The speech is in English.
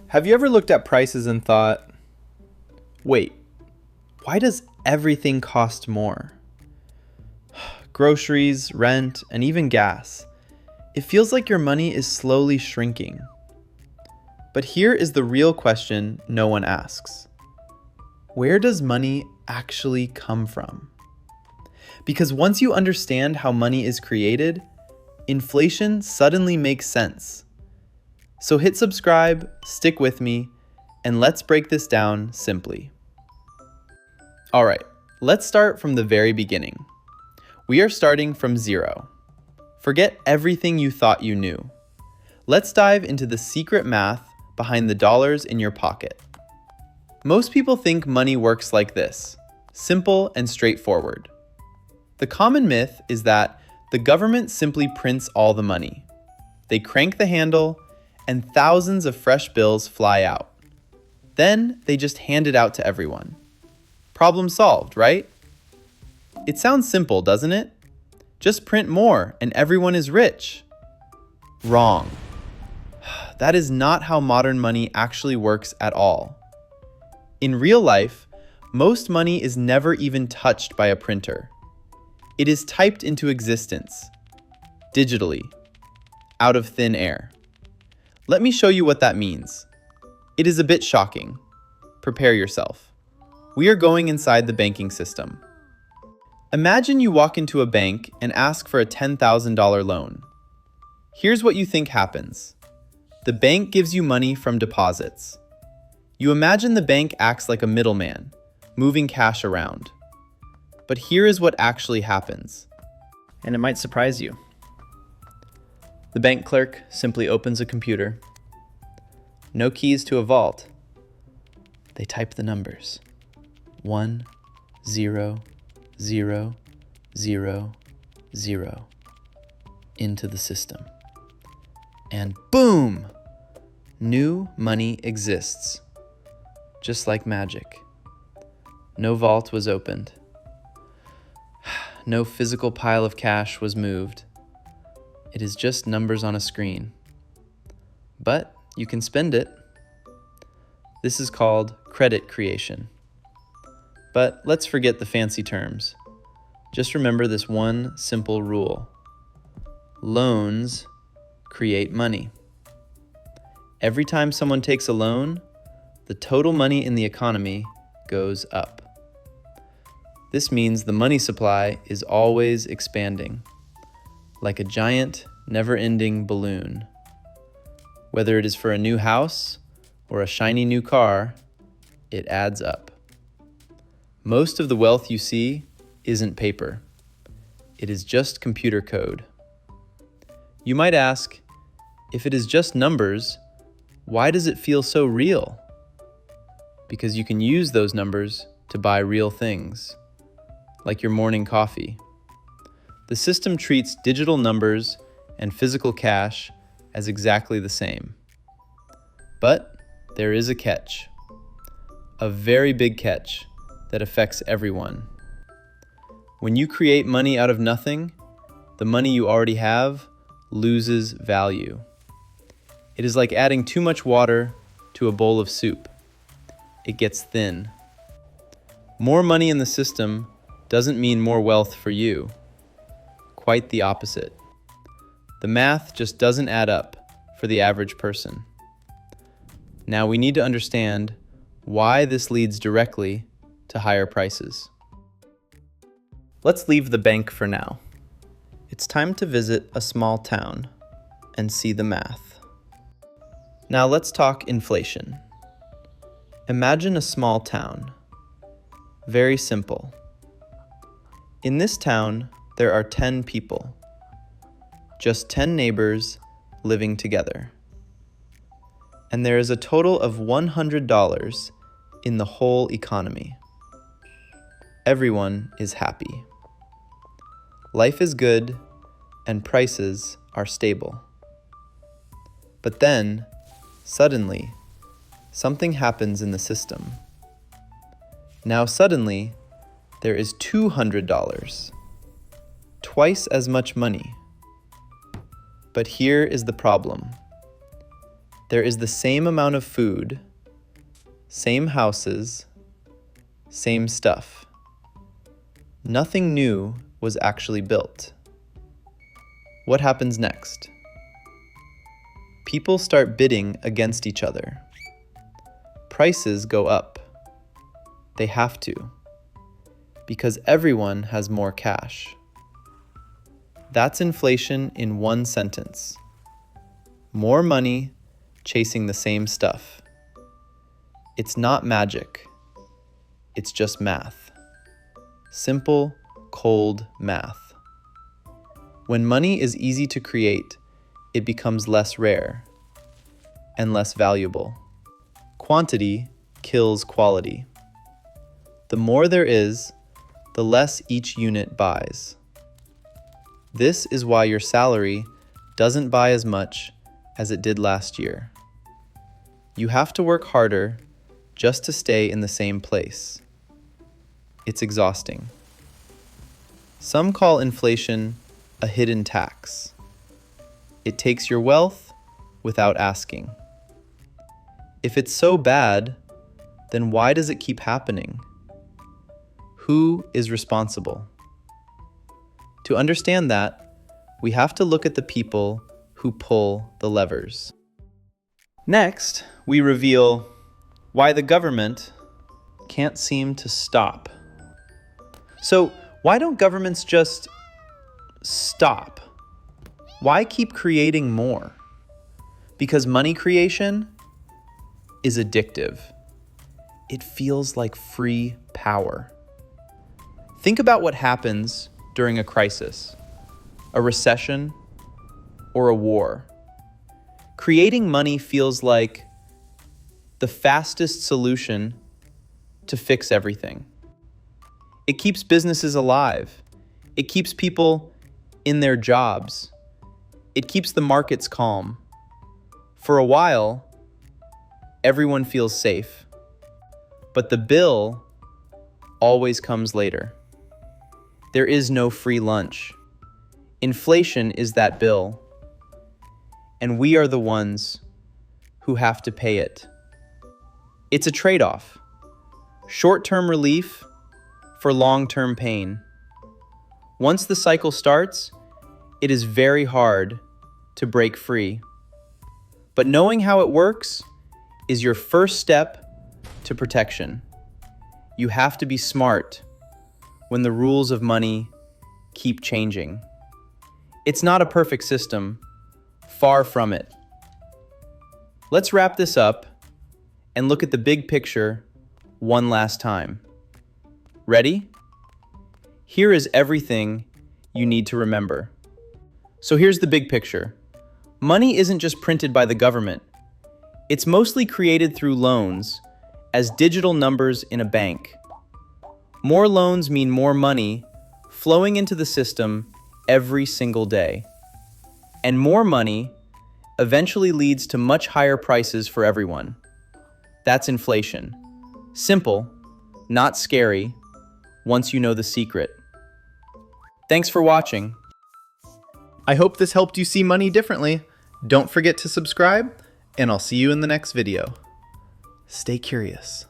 Have you ever looked at prices and thought, wait, why does everything cost more? Groceries, rent, and even gas. It feels like your money is slowly shrinking. But here is the real question no one asks. Where does money actually come from? Because once you understand how money is created, inflation suddenly makes sense. So hit subscribe, stick with me, and let's break this down simply. All right, let's start from the very beginning. We are starting from zero. Forget everything you thought you knew. Let's dive into the secret math behind the dollars in your pocket. Most people think money works like this, simple and straightforward. The common myth is that the government simply prints all the money. They crank the handle, and thousands of fresh bills fly out. Then they just hand it out to everyone. Problem solved, right? It sounds simple, doesn't it? Just print more and everyone is rich. Wrong. That is not how modern money actually works at all. In real life, most money is never even touched by a printer. It is typed into existence, digitally, out of thin air. Let me show you what that means. It is a bit shocking. Prepare yourself. We are going inside the banking system. Imagine you walk into a bank and ask for a $10,000 loan. Here's what you think happens. The bank gives you money from deposits. You imagine the bank acts like a middleman, moving cash around. But here is what actually happens. And it might surprise you. The bank clerk simply opens a computer. No keys to a vault. They type the numbers. 1, 0, 0, 0, 0 into the system. And boom! New money exists. Just like magic. No vault was opened. No physical pile of cash was moved. It is just numbers on a screen. But you can spend it. This is called credit creation. But let's forget the fancy terms. Just remember this one simple rule. Loans create money. Every time someone takes a loan, the total money in the economy goes up. This means the money supply is always expanding, like a giant, never-ending balloon. Whether it is for a new house or a shiny new car, it adds up. Most of the wealth you see isn't paper. It is just computer code. You might ask, if it is just numbers, why does it feel so real? Because you can use those numbers to buy real things, like your morning coffee. The system treats digital numbers and physical cash as exactly the same. But there is a catch. A very big catch that affects everyone. When you create money out of nothing, the money you already have loses value. It is like adding too much water to a bowl of soup. It gets thin. More money in the system doesn't mean more wealth for you. Quite the opposite. The math just doesn't add up for the average person. Now we need to understand why this leads directly to higher prices. Let's leave the bank for now. It's time to visit a small town and see the math. Now let's talk inflation. Imagine a small town. Very simple. In this town, there are 10 people. Just 10 neighbors living together. And there is a total of $100 in the whole economy. Everyone is happy. Life is good and prices are stable. But then, suddenly, something happens in the system. Now suddenly, there is $200. Twice as much money. But here is the problem. There is the same amount of food, same houses, same stuff. Nothing new was actually built. What happens next? People start bidding against each other. Prices go up. They have to, because everyone has more cash. That's inflation in one sentence. More money chasing the same stuff. It's not magic. It's just math. Simple, cold math. When money is easy to create, it becomes less rare and less valuable. Quantity kills quality. The more there is, the less each unit buys. This is why your salary doesn't buy as much as it did last year. You have to work harder just to stay in the same place. It's exhausting. Some call inflation a hidden tax. It takes your wealth without asking. If it's so bad, then why does it keep happening? Who is responsible? To understand that, we have to look at the people who pull the levers. Next, we reveal why the government can't seem to stop. So, why don't governments just stop? Why keep creating more? Because money creation is addictive. It feels like free power. Think about what happens during a crisis, a recession, or a war. Creating money feels like the fastest solution to fix everything. It keeps businesses alive. It keeps people in their jobs. It keeps the markets calm. For a while, everyone feels safe. But the bill always comes later. There is no free lunch. Inflation is that bill. And we are the ones who have to pay it. It's a trade-off. Short-term relief for long-term pain. Once the cycle starts, it is very hard to break free. But knowing how it works is your first step to protection. You have to be smart when the rules of money keep changing. It's not a perfect system, far from it. Let's wrap this up and look at the big picture one last time. Ready? Here is everything you need to remember. So here's the big picture. Money isn't just printed by the government. It's mostly created through loans as digital numbers in a bank. More loans mean more money flowing into the system every single day. And more money eventually leads to much higher prices for everyone. That's inflation. Simple, not scary, once you know the secret. Thanks for watching. I hope this helped you see money differently. Don't forget to subscribe, and I'll see you in the next video. Stay curious.